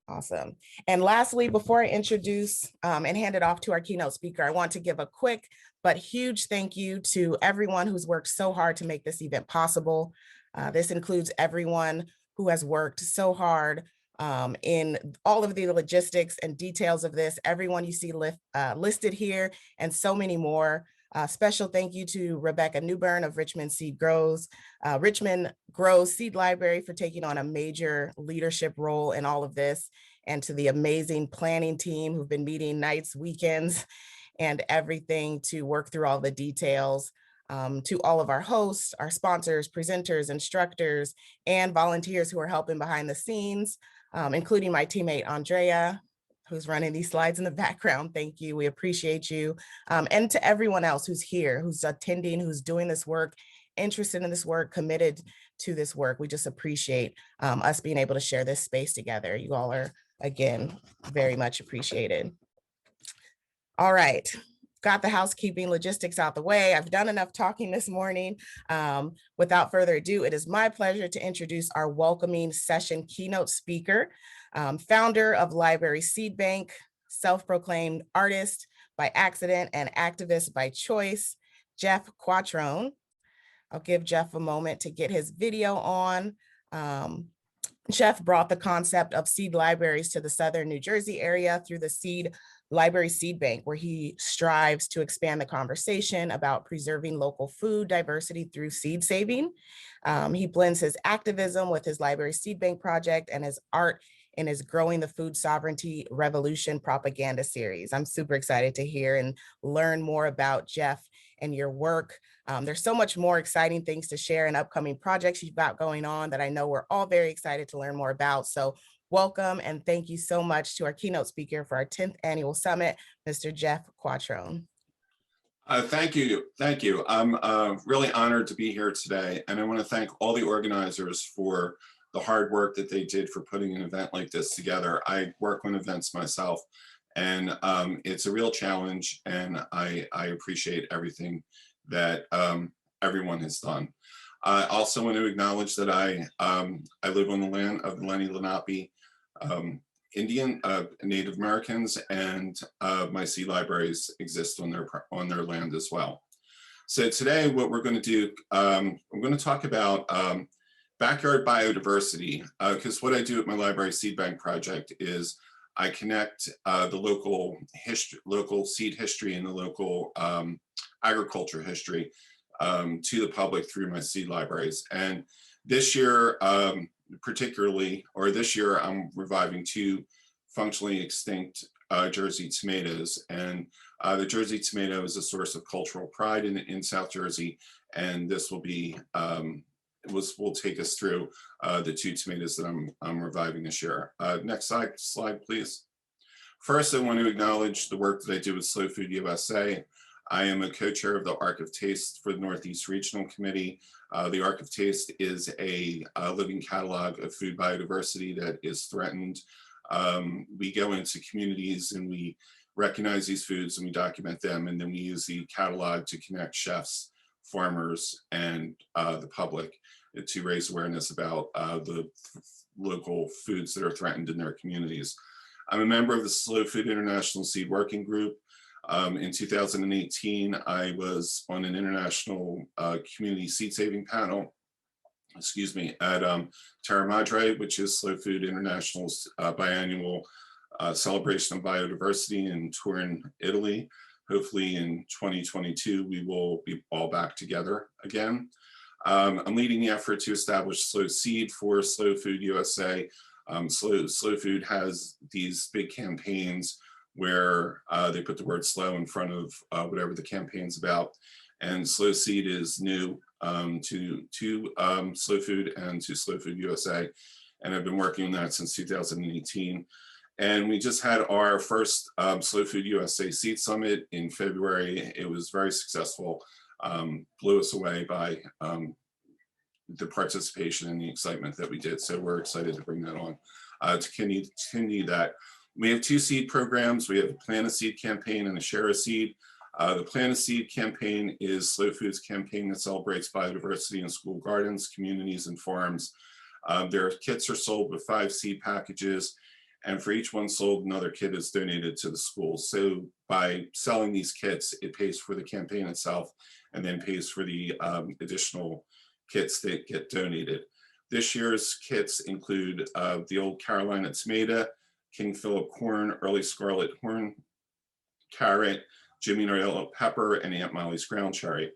Awesome. And lastly, before I introduce and hand it off to our keynote speaker, I want to give a quick but huge thank you to everyone who's worked so hard to make this event possible. This includes everyone who has worked so hard in all of the logistics and details of this, everyone you see listed here, and so many more. Special thank you to Rebecca Newburn of Richmond Grows Seed Library for taking on a major leadership role in all of this, and to the amazing planning team who've been meeting nights, weekends, and everything to work through all the details. To all of our hosts, our sponsors, presenters, instructors, and volunteers who are helping behind the scenes, including my teammate, Andrea, who's running these slides in the background. Thank you, we appreciate you. And to everyone else who's here, who's attending, who's doing this work, interested in this work, committed to this work. We just appreciate us being able to share this space together. You all are, again, very much appreciated. All right, got the housekeeping logistics out the way. I've done enough talking this morning. Without further ado, it is my pleasure to introduce our welcoming session keynote speaker, founder of Library Seed Bank, self-proclaimed artist by accident and activist by choice, Jeff Quattrone. I'll give Jeff a moment to get his video on. Jeff brought the concept of seed libraries to the Southern New Jersey area through the Library Seed Bank, where he strives to expand the conversation about preserving local food diversity through seed saving. He blends his activism with his Library Seed Bank project and his art in his Growing the Food Sovereignty Revolution propaganda series. I'm super excited to hear and learn more about Jeff and your work. There's so much more exciting things to share and upcoming projects you've got going on that I know we're all very excited to learn more about. So welcome and thank you so much to our keynote speaker for our 10th annual summit, Mr. Jeff Quattrone. Thank you. I'm really honored to be here today. And I want to thank all the organizers for the hard work that they did for putting an event like this together. I work on events myself, and it's a real challenge, and I appreciate everything that everyone has done. I also want to acknowledge that I live on the land of the Lenni Lenape Indian Native Americans, and my seed libraries exist on their land as well. So today, what we're going to do, I'm going to talk about backyard biodiversity, because what I do at my Library Seed Bank project is I connect the local seed history and the local agriculture history to the public through my seed libraries. And this year, I'm reviving two functionally extinct Jersey tomatoes. And the Jersey tomato is a source of cultural pride in South Jersey. And this will be, will take us through the two tomatoes that I'm reviving this year. Next slide, please. First, I want to acknowledge the work that I do with Slow Food USA. I am a co-chair of the Arc of Taste for the Northeast Regional Committee. The Arc of Taste is a living catalog of food biodiversity that is threatened. We go into communities and we recognize these foods and we document them, and then we use the catalog to connect chefs, farmers, and the public to raise awareness about the local foods that are threatened in their communities. I'm a member of the Slow Food International Seed Working Group. In 2018, I was on an international community seed saving panel, at Terra Madre, which is Slow Food International's biannual celebration of biodiversity in Turin, Italy. Hopefully in 2022, we will be all back together again. I'm leading the effort to establish Slow Seed for Slow Food USA. Slow Food has these big campaigns where they put the word slow in front of whatever the campaign's about. And Slow Seed is new to Slow Food and to Slow Food USA. And I've been working on that since 2018. And we just had our first Slow Food USA Seed Summit in February. It was very successful, blew us away by the participation and the excitement that we did. So we're excited to bring that on to continue that. We have two seed programs. We have a Plant a Seed campaign and a Share a Seed. The Plant a Seed campaign is Slow Food's campaign that celebrates biodiversity in school gardens, communities, and farms. Their kits are sold with 5 seed packages, And for each one sold, another kit is donated to the school. So by selling these kits, it pays for the campaign itself and then pays for the additional kits that get donated. This year's kits include the Old Carolina tomato, King Philip corn, early scarlet horn carrot, Jimmy Norello pepper, and Aunt Molly's ground cherry.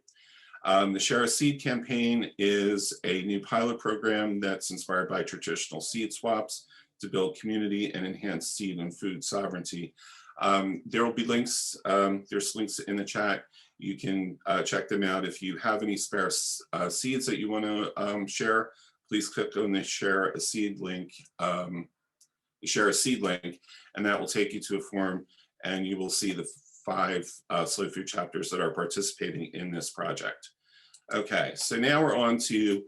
The Share a Seed campaign is a new pilot program that's inspired by traditional seed swaps to build community and enhance seed and food sovereignty. There will be links, there's links in the chat. You can check them out. If you have any spare seeds that you want to share, please click on the share a seed link, and that will take you to a form, and you will see the 5 Slow Food chapters that are participating in this project. Okay, so now we're on to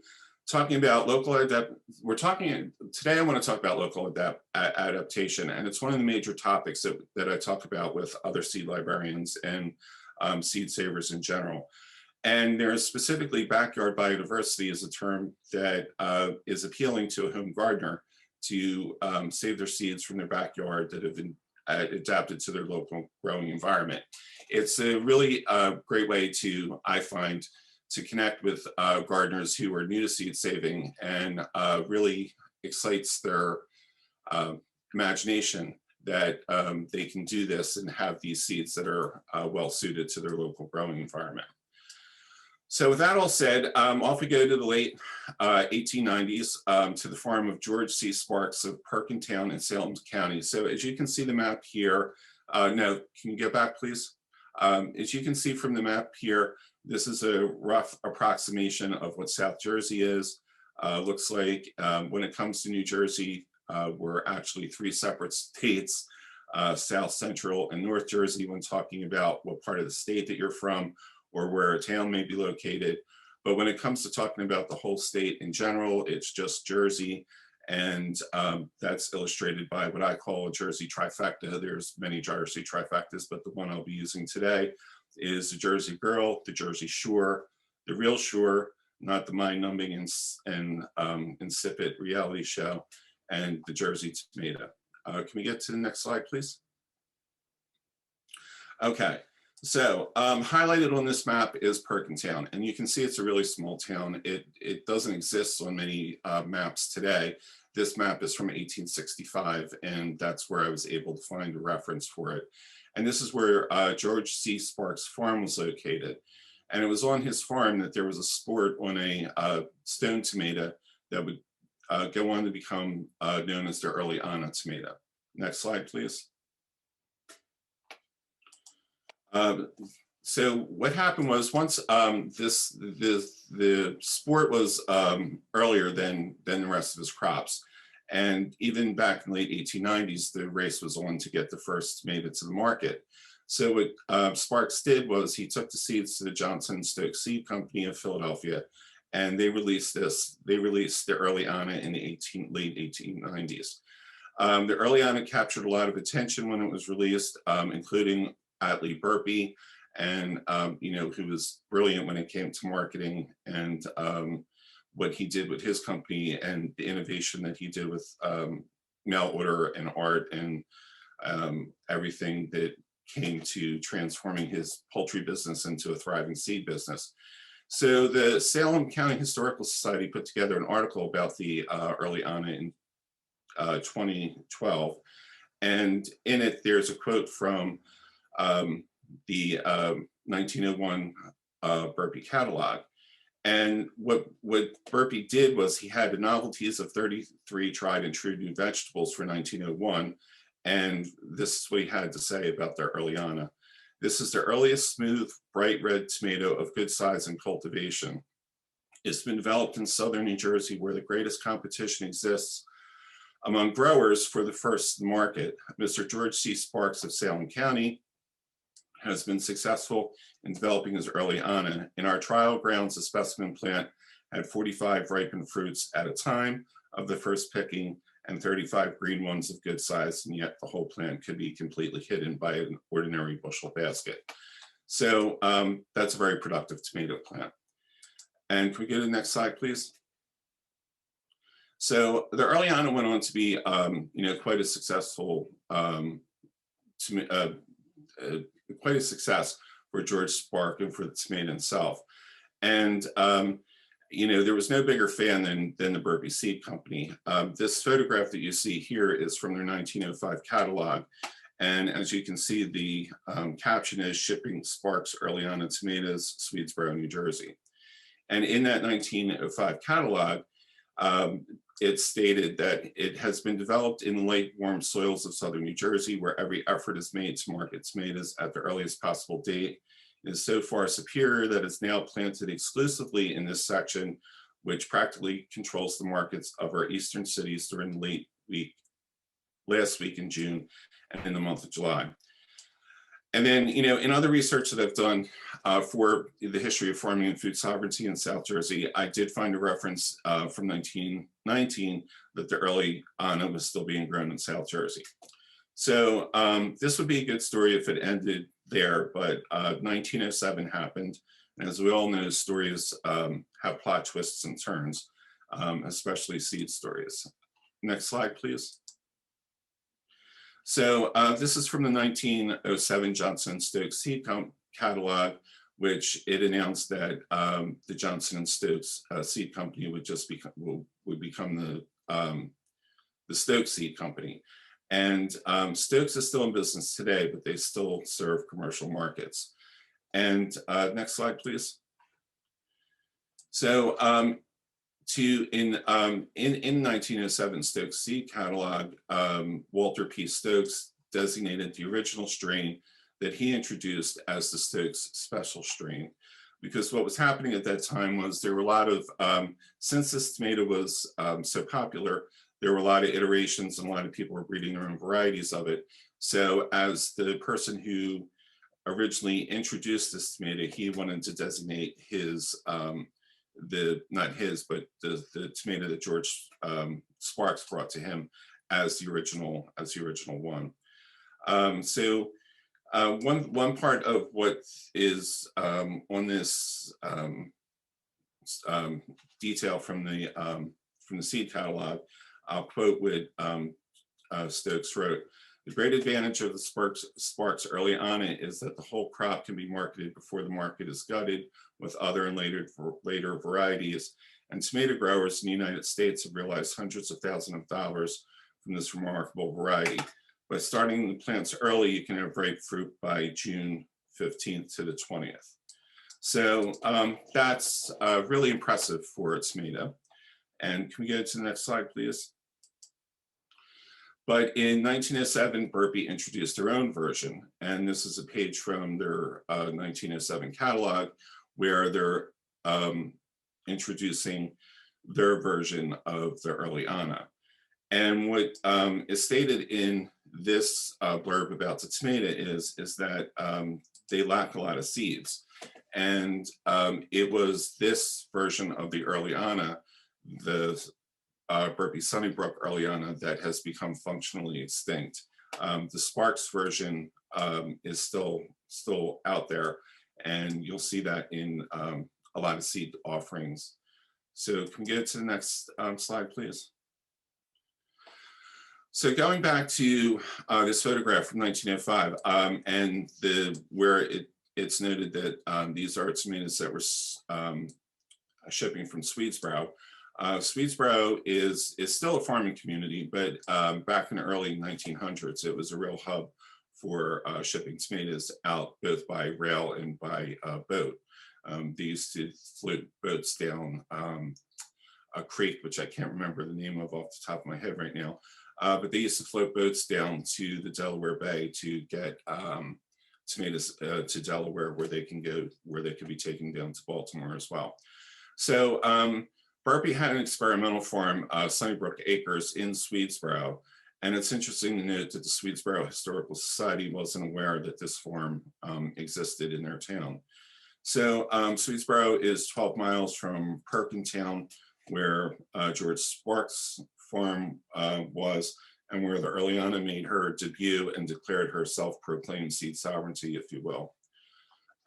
talking about local today I want to talk about local adaptation, and it's one of the major topics that I talk about with other seed librarians and seed savers in general. And there's specifically backyard biodiversity is a term that is appealing to a home gardener to save their seeds from their backyard that have been adapted to their local growing environment. It's a really great way to, I find, to connect with gardeners who are new to seed saving, and really excites their imagination that they can do this and have these seeds that are well suited to their local growing environment. So with that all said, off we go to the late 1890s to the farm of George C. Sparks of Perkintown in Salem County. So as you can see the map here, no, can you go back please? As you can see from the map here, this is a rough approximation of what South Jersey is. Looks like when it comes to New Jersey, we're actually 3 separate states, South, Central, and North Jersey when talking about what part of the state that you're from or where a town may be located. But when it comes to talking about the whole state in general, it's just Jersey. And that's illustrated by what I call a Jersey trifecta. There's many Jersey trifectas, but the one I'll be using today is the Jersey Girl, the Jersey Shore, the Real Shore, not the mind-numbing and insipid reality show, and the Jersey Tomato. Can we get to the next slide, please? Okay, so highlighted on this map is Perkintown, and you can see it's a really small town. It doesn't exist on many maps today. This map is from 1865, and that's where I was able to find a reference for it. And this is where George C. Sparks' farm was located. And it was on his farm that there was a sport on a stone tomato that would go on to become known as the early Anna tomato. Next slide, please. So what happened was once the sport was earlier than the rest of his crops. And even back in the late 1890s, the race was on to get the first tomato to the market. So what Sparks did was he took the seeds to the Johnson Stoke Seed Company of Philadelphia, and they released this. They released the early Anna in the late 1890s. The early Anna captured a lot of attention when it was released, including Atlee Burpee, and who was brilliant when it came to marketing and what he did with his company and the innovation that he did with mail order and art and everything that came to transforming his poultry business into a thriving seed business. So the Salem County Historical Society put together an article about the early Anna in 2012. And in it, there's a quote from the 1901 Burpee catalog. And what Burpee did was he had the novelties of 33 tried and true new vegetables for 1901. And this is what he had to say about their early Anna. This is the earliest smooth, bright red tomato of good size and cultivation. It's been developed in southern New Jersey where the greatest competition exists among growers for the first market. Mr. George C. Sparks of Salem County has been successful in developing his early Anna. In our trial grounds, the specimen plant had 45 ripened fruits at a time of the first picking and 35 green ones of good size, and yet the whole plant could be completely hidden by an ordinary bushel basket. So that's a very productive tomato plant. And can we go to the next slide, please? So the Earlyana went on to be, quite a successful, to, me- uh, quite a success for George Spark and for the tomato itself. And there was no bigger fan than the Burpee Seed Company. This photograph that you see here is from their 1905 catalog. And as you can see, the caption is "Shipping Sparks Earlyana Tomatoes, Swedesboro, New Jersey." And in that 1905 catalog, it stated that it has been developed in the light, warm soils of southern New Jersey, where every effort is made to market tomatoes at the earliest possible date. It is so far superior that it's now planted exclusively in this section, which practically controls the markets of our eastern cities during the last week in June and in the month of July. And then, in other research that I've done for the history of farming and food sovereignty in South Jersey, I did find a reference from 1919 that the Earlyana was still being grown in South Jersey. So this would be a good story if it ended there, but 1907 happened. And as we all know, stories have plot twists and turns, especially seed stories. Next slide, please. So this is from the 1907 Johnson & Stokes Seed Catalog, which it announced that the Johnson & Stokes Seed Company would become the Stokes Seed Company. And Stokes is still in business today, but they still serve commercial markets. And next slide, please. So in 1907 Stokes Seed Catalog, Walter P. Stokes designated the original strain that he introduced as the Stokes Special strain, because what was happening at that time was there were a lot of, since this tomato was so popular, there were a lot of iterations and a lot of people were breeding their own varieties of it. So as the person who originally introduced this tomato, he wanted to designate his, not his, but the tomato that George Sparks brought to him as the original one. One part of what is on this detail from the seed catalog, I'll quote what Stokes wrote. The great advantage of the Sparks Earlyana is that the whole crop can be marketed before the market is gutted with other and later varieties. And tomato growers in the United States have realized hundreds of thousands of dollars from this remarkable variety. By starting the plants early, you can have ripe fruit by June 15th to the 20th. So that's really impressive for a tomato. And can we go to the next slide, please? But in 1907, Burpee introduced their own version. And this is a page from their 1907 catalog where they're introducing their version of the Earlyana. And what is stated in this blurb about the tomato is that they lack a lot of seeds. And it was this version of the Earlyana, the Burpee Sunnybrook Earlyana, that has become functionally extinct. The Sparks version is still out there, and you'll see that in a lot of seed offerings. So can we get to the next slide, please? So going back to this photograph from 1905, and where it's noted that these are tomatoes that were shipping from Swedesboro. Swedesboro is still a farming community, but back in the early 1900s, it was a real hub for shipping tomatoes out both by rail and by boat. They used to float boats down a creek, which I can't remember the name of off the top of my head right now. But they used to float boats down to the Delaware Bay to get tomatoes to Delaware, where they can be taken down to Baltimore as well. So Burpee had an experimental farm, Sunnybrook Acres, in Swedesboro. And it's interesting to note that the Swedesboro Historical Society wasn't aware that this farm existed in their town. So Swedesboro is 12 miles from Perkintown, where George Sparks' farm was, and where the Earlyana made her debut and declared her self-proclaimed seed sovereignty, if you will.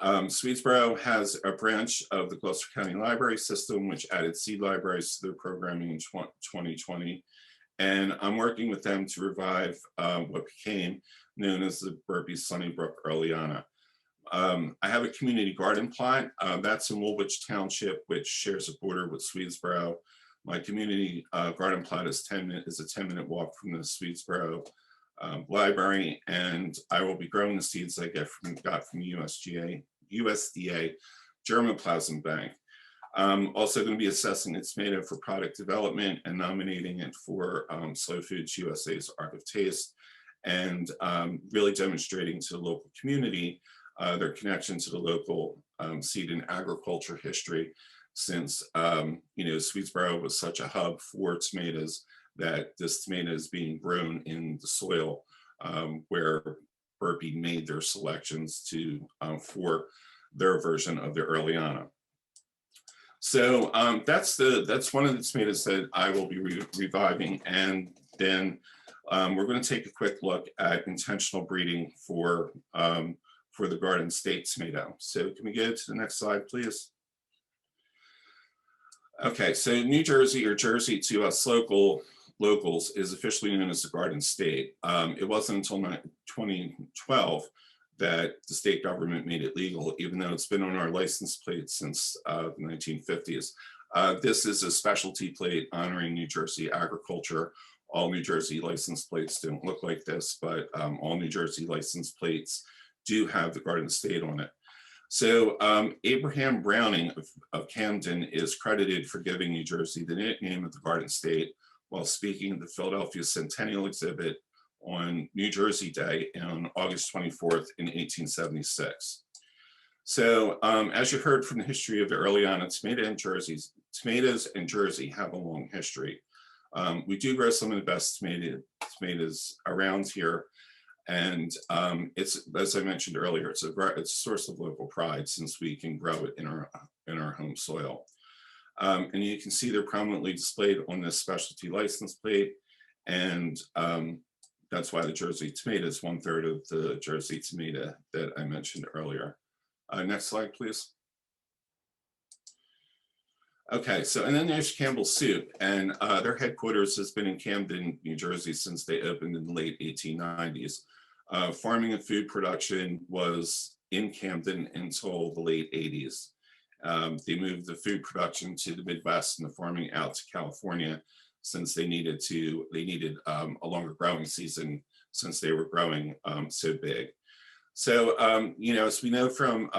Swedesboro has a branch of the Gloucester County Library System, which added seed libraries to their programming in 2020. And I'm working with them to revive what became known as the Burpee Sunnybrook Earliana. I have a community garden plot. That's in Woolwich Township, which shares a border with Swedesboro. My community garden plot is a 10-minute walk from the Swedesboro library, and I will be growing the seeds I got from USDA Germplasm Bank. Also going to be assessing its tomato for product development and nominating it for Slow Foods USA's Arc of Taste, and really demonstrating to the local community their connection to the local seed and agriculture history, since Swedesboro was such a hub for tomatoes, that this tomato is being grown in the soil where Burpee made their selections for their version of the Earliana. So that's one of the tomatoes that I will be reviving, and then we're going to take a quick look at intentional breeding for the Garden State tomato. So can we go to the next slide, please? Okay, so New Jersey, or Jersey to us locals, is officially known as the Garden State. It wasn't until 2012 that the state government made it legal, even though it's been on our license plate since the 1950s. This is a specialty plate honoring New Jersey agriculture. All New Jersey license plates don't look like this, but all New Jersey license plates do have the Garden State on it. So Abraham Browning of Camden is credited for giving New Jersey the nickname of the Garden State while speaking at the Philadelphia Centennial exhibit on New Jersey Day on August 24th in 1876. So as you heard from the history of the Earliana, tomatoes in Jersey have a long history. We do grow some of the best tomatoes around here. And it's, as I mentioned earlier, it's a source of local pride, since we can grow it in our home soil. And you can see they're prominently displayed on this specialty license plate. And that's why the Jersey tomato is 1/3 of the Jersey tomato that I mentioned earlier. Next slide, please. Okay, so and then there's Campbell Soup, and their headquarters has been in Camden, New Jersey since they opened in the late 1890s. Farming and food production was in Camden until the late 80s. They moved the food production to the Midwest and the farming out to California, since they needed a longer growing season, since they were growing so big. So, as we know from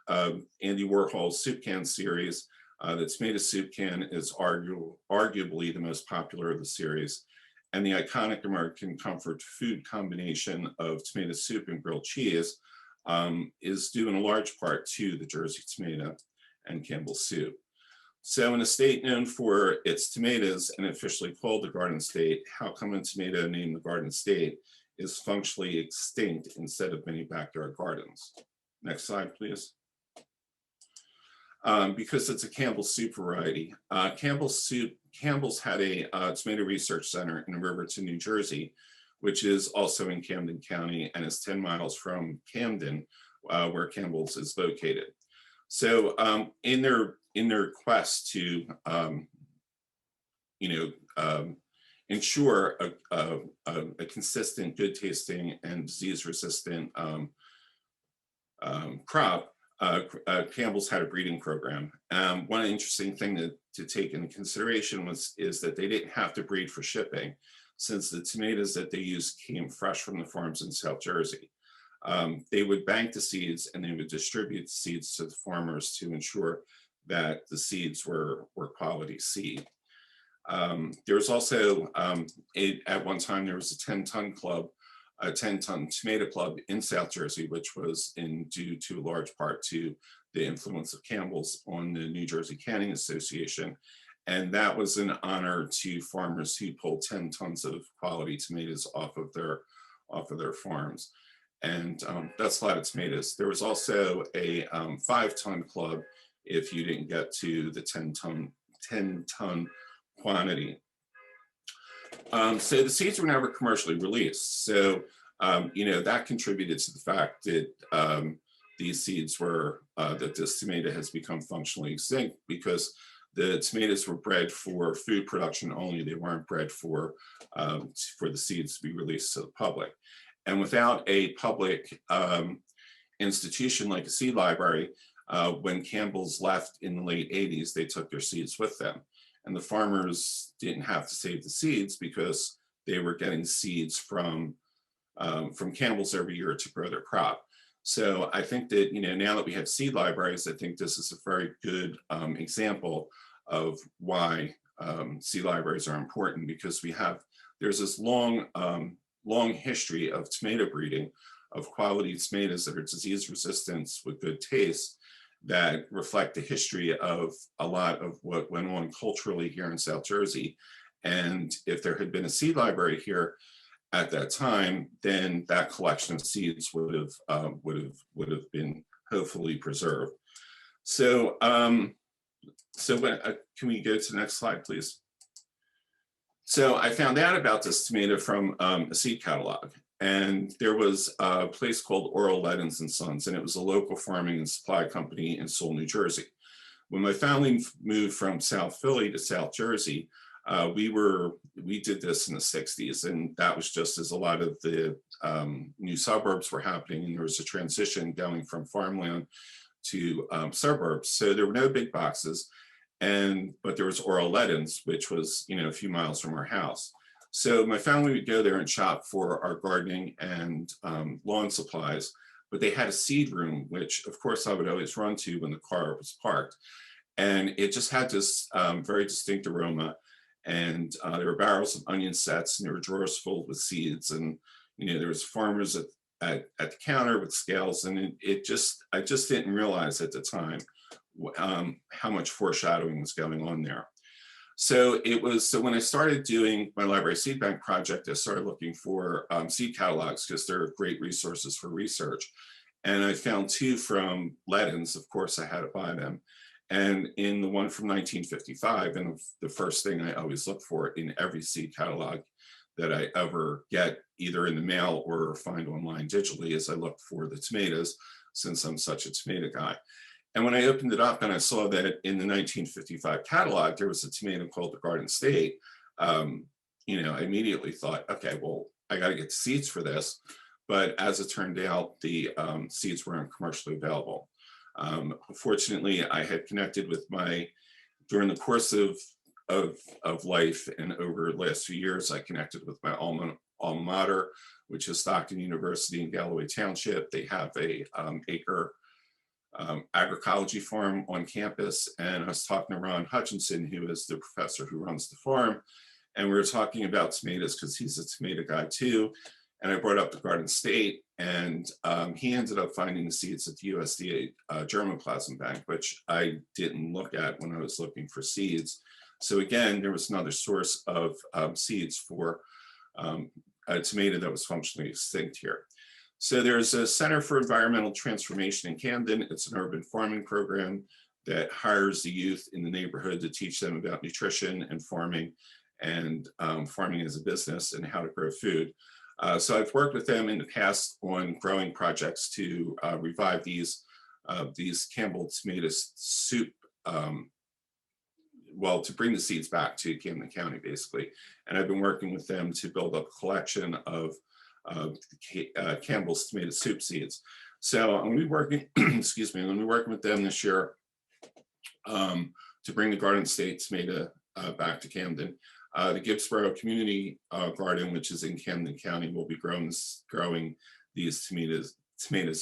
Andy Warhol's Soup Can series, the tomato soup can is arguably the most popular of the series. And the iconic American comfort food combination of tomato soup and grilled cheese is due in a large part to the Jersey tomato and Campbell Soup. So in a state known for its tomatoes and officially called the Garden State, how come a tomato named the Garden State is functionally extinct instead of many backyard gardens? Next slide, please. Because it's a Campbell Soup variety. Campbell's had a tomato research center in Riverton, New Jersey, which is also in Camden County and is 10 miles from Camden, where Campbell's is located. So in their quest to ensure a consistent, good tasting and disease resistant crop, Campbell's had a breeding program. One interesting thing to take into consideration is that they didn't have to breed for shipping, since the tomatoes that they used came fresh from the farms in South Jersey. They would bank the seeds and they would distribute the seeds to the farmers to ensure that the seeds were quality seed. There was also, at one time, there was a 10-ton club, a 10-ton tomato club in South Jersey, which was due to a large part to the influence of Campbell's on the New Jersey Canning Association. And that was an honor to farmers who pulled 10 tons of quality tomatoes off of their farms. And that's a lot of tomatoes. There was also a 5-ton club if you didn't get to the 10-ton quantity. So the seeds were never commercially released. So, that contributed to the fact that these seeds were, that this tomato has become functionally extinct, because the tomatoes were bred for food production only. They weren't bred for the seeds to be released to the public. And without a public institution like a seed library, when Campbell's left in the late 80s, they took their seeds with them. And the farmers didn't have to save the seeds because they were getting seeds from Campbell's every year to grow their crop. So I think that, now that we have seed libraries, I think this is a very good example of why seed libraries are important, because there's this long history of tomato breeding, of quality tomatoes that are disease resistant with good taste, that reflect the history of a lot of what went on culturally here in South Jersey. And if there had been a seed library here at that time, then that collection of seeds would have been hopefully preserved. So, can we go to the next slide, please? So I found out about this tomato from a seed catalog, and there was a place called Oral Leddens and Sons, and it was a local farming and supply company in Sewell, New Jersey. When my family moved from South Philly to South Jersey, we did this in the 60s, and that was just as a lot of the new suburbs were happening, and there was a transition going from farmland to suburbs. So there were no big boxes, but there was Oral Leddens, which was a few miles from our house. So my family would go there and shop for our gardening and lawn supplies, but they had a seed room, which of course I would always run to when the car was parked. And it just had this very distinct aroma. And there were barrels of onion sets, and there were drawers full with seeds. And, there was farmers at the counter with scales. And I just didn't realize at the time how much foreshadowing was going on there. So when I started doing my library seed bank project, I started looking for seed catalogs, because they're great resources for research. And I found two from Leddens. Of course, I had to buy them. And in the one from 1955, and the first thing I always look for in every seed catalog that I ever get, either in the mail or find online digitally, is I look for the tomatoes, since I'm such a tomato guy. And when I opened it up and I saw that in the 1955 catalog, there was a tomato called the Garden State, I immediately thought, okay, well, I got to get the seeds for this. But as it turned out, the seeds weren't commercially available. Fortunately, I had connected with during the course of life and over the last few years, I connected with my alma mater, which is Stockton University in Galloway Township. They have a acre agroecology farm on campus, and I was talking to Ron Hutchinson, who is the professor who runs the farm, and we were talking about tomatoes because he's a tomato guy too. And I brought up the Garden State, and he ended up finding the seeds at the USDA germplasm bank, which I didn't look at when I was looking for seeds. So again, there was another source of seeds for a tomato that was functionally extinct here. So there's a Center for Environmental Transformation in Camden. It's an urban farming program that hires the youth in the neighborhood to teach them about nutrition and farming as a business and how to grow food. So I've worked with them in the past on growing projects to revive these Campbell tomato soup, to bring the seeds back to Camden County, basically. And I've been working with them to build up a collection of Campbell's tomato soup seeds. So I'm going to be working, excuse me, I'm going to be working with them this year to bring the Garden State tomato back to Camden. The Gibbsboro Community Garden, which is in Camden County, will be growing these tomatoes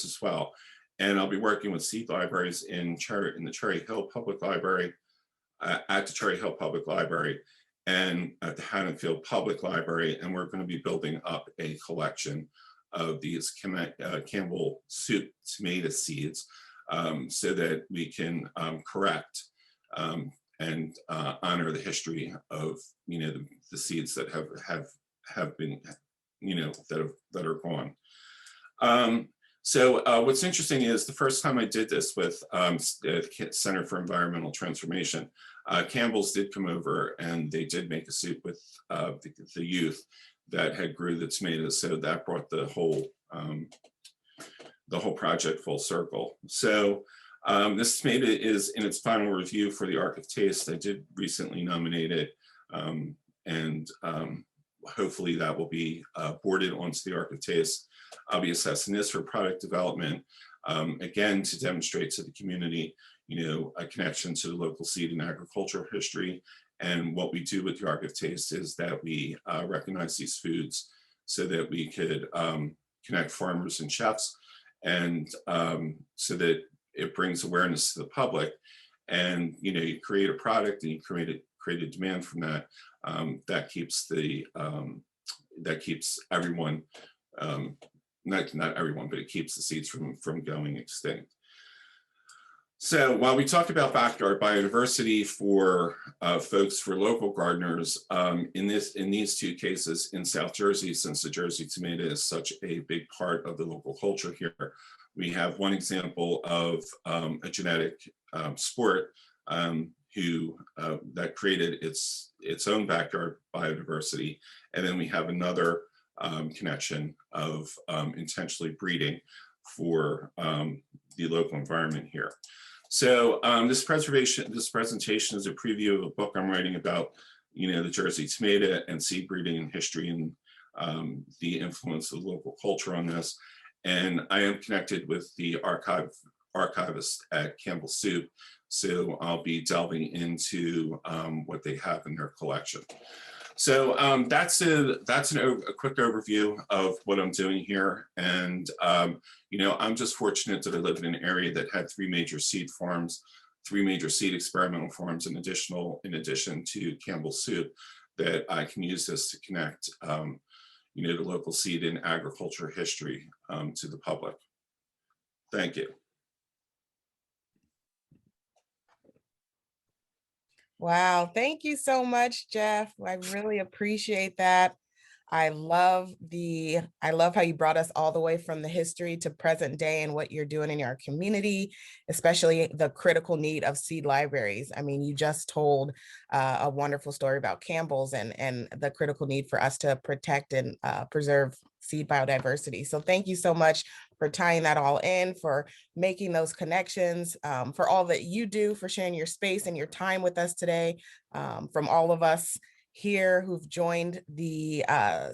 as well. And I'll be working with seed libraries in the Cherry Hill Public Library, at the Cherry Hill Public Library, and at the Haddonfield Public Library. And we're going to be building up a collection of these Campbell soup tomato seeds so that we can correct and honor the history of the seeds that have been that are gone. So what's interesting is the first time I did this with the Center for Environmental Transformation, Campbell's did come over and they did make a soup with the youth that had grew the tomatoes. So that brought the whole the whole project full circle. So this tomato is in its final review for the Arc of Taste. I did recently nominate it, and hopefully that will be boarded onto the Arc of Taste. I'll be assessing this for product development, again, to demonstrate to the community, a connection to the local seed and agricultural history. And what we do with the Arc of Taste is that we recognize these foods so that we could connect farmers and chefs, and so that it brings awareness to the public. And you create a product and you create a demand from that. That keeps everyone, not everyone, but it keeps the seeds from going extinct. So while we talked about backyard biodiversity for folks, for local gardeners, in these two cases in South Jersey, since the Jersey tomato is such a big part of the local culture here, we have one example of a genetic sport that created its own backyard biodiversity, and then we have another connection of intentionally breeding for the local environment here. So this presentation is a preview of a book I'm writing about, the Jersey tomato and seed breeding and history, and the influence of local culture on this. And I am connected with the archivist at Campbell Soup, so I'll be delving into what they have in their collection. So that's a quick overview of what I'm doing here. And, I'm just fortunate that I live in an area that had 3 major seed farms, 3 major seed experimental farms, in addition to Campbell Soup, that I can use this to connect, the local seed and agriculture history to the public. Thank you. Wow, thank you so much, Jeff. I really appreciate that. I love how you brought us all the way from the history to present day and what you're doing in your community, especially the critical need of seed libraries. I mean, you just told a wonderful story about Campbell's and the critical need for us to protect and preserve seed biodiversity. So thank you so much for tying that all in, for making those connections, for all that you do, for sharing your space and your time with us today. From all of us here who've joined the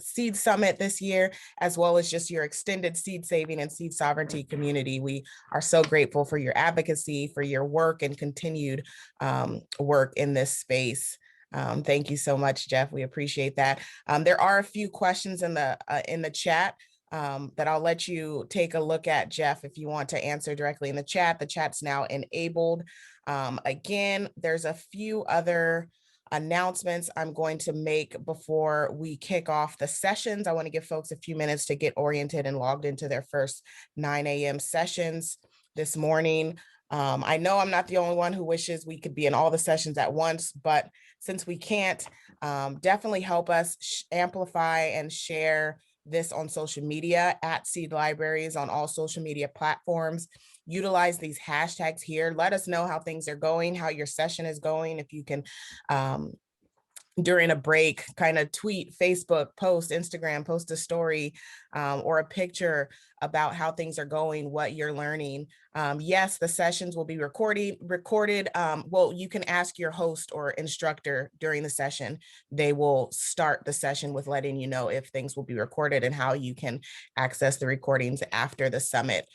Seed Summit this year, as well as just your extended seed saving and seed sovereignty community. We are so grateful for your advocacy, for your work and continued work in this space. Thank you so much, Jeff. We appreciate that. There are a few questions in the chat that I'll let you take a look at, Jeff, if you want to answer directly in the chat. The chat's now enabled. Again, there's a few other announcements I'm going to make before we kick off the sessions. I want to give folks a few minutes to get oriented and logged into their first 9 a.m. sessions this morning. I know I'm not the only one who wishes we could be in all the sessions at once, but since we can't, definitely help us amplify and share this on social media at Seed Libraries on all social media platforms. Utilize these hashtags here. Let us know how things are going, how your session is going. If you can, during a break, kind of tweet, Facebook, post, Instagram, post a story or a picture about how things are going, what you're learning. Yes, the sessions will be recorded. Well, you can ask your host or instructor during the session. They will start the session with letting you know if things will be recorded and how you can access the recordings after the summit.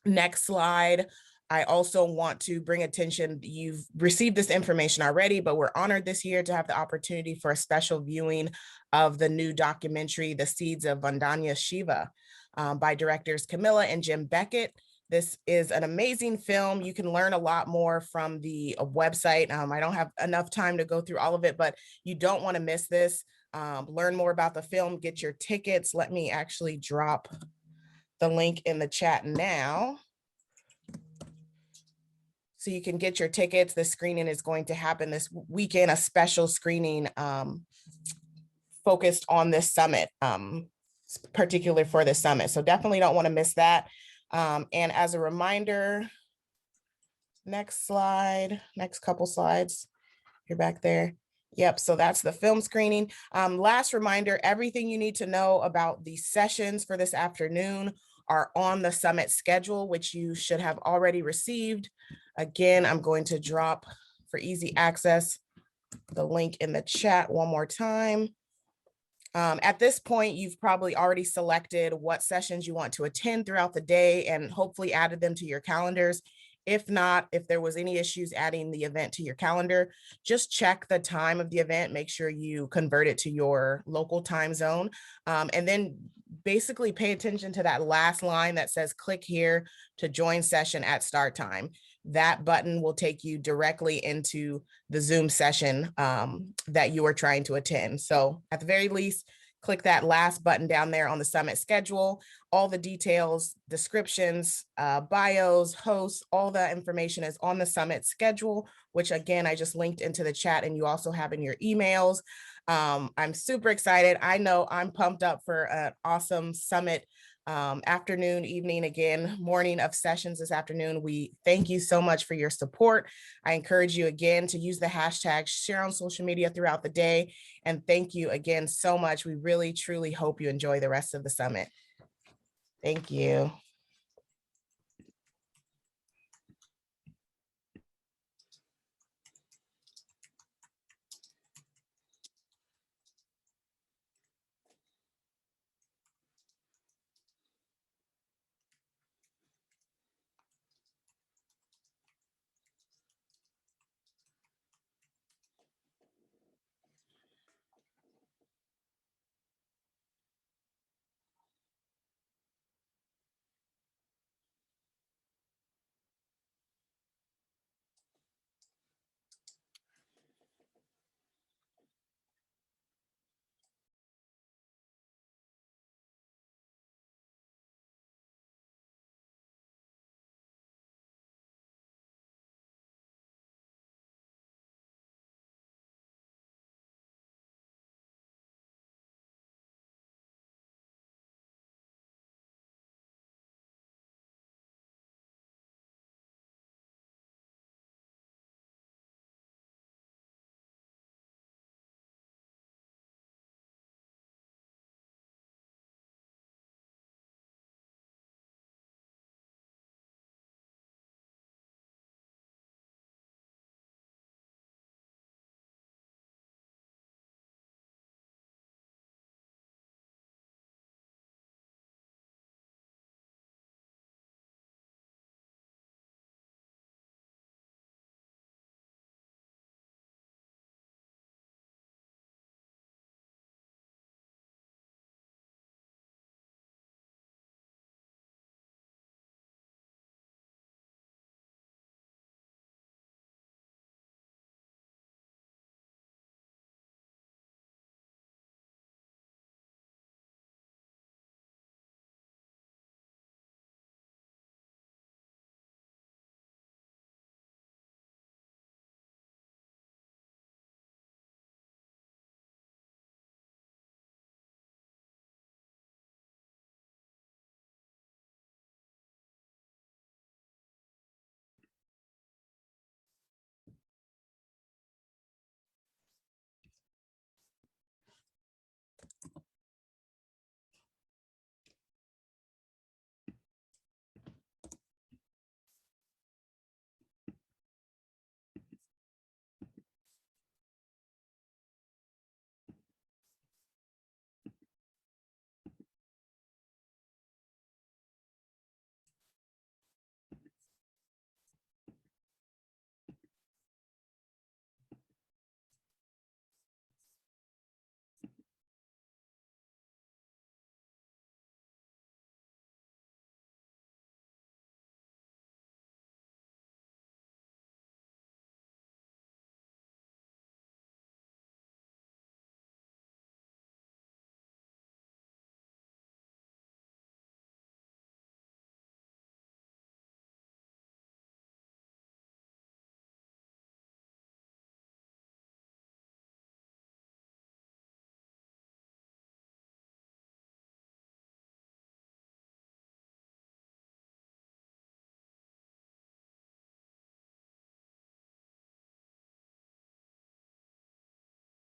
Next slide. I also want to bring attention, you've received this information already, but we're honored this year to have the opportunity for a special viewing of the new documentary, The Seeds of Vandanya Shiva, by directors Camilla and Jim Beckett. This is an amazing film. You can learn a lot more from the website. I don't have enough time to go through all of it, but you don't want to miss this. Learn more about the film, get your tickets. Let me actually drop the link in the chat now, so you can get your tickets. The screening is going to happen this weekend, a special screening focused on this summit, particularly for this summit. So definitely don't want to miss that. And as a reminder, next slide, next couple slides, you're back there. Yep, so that's the film screening. Last reminder, everything you need to know about the sessions for this afternoon are on the summit schedule, which you should have already received. Again, I'm going to drop for easy access the link in the chat one more time. At this point, you've probably already selected what sessions you want to attend throughout the day and hopefully added them to your calendars. If not, if there was any issues adding the event to your calendar, just check the time of the event, make sure you convert it to your local time zone, and then basically pay attention to that last line that says click here to join session at start time. That button will take you directly into the Zoom session that you are trying to attend. So at the very least, click that last button down there on the summit schedule. All the details, descriptions, bios, hosts, all the information is on the summit schedule, which again, I just linked into the chat and you also have in your emails. I'm super excited. I know I'm pumped up for an awesome summit afternoon, evening, again, morning of sessions this afternoon. We thank you so much for your support. I encourage you again to use the hashtag, share on social media throughout the day. And thank you again so much. We really, truly hope you enjoy the rest of the summit. Thank you.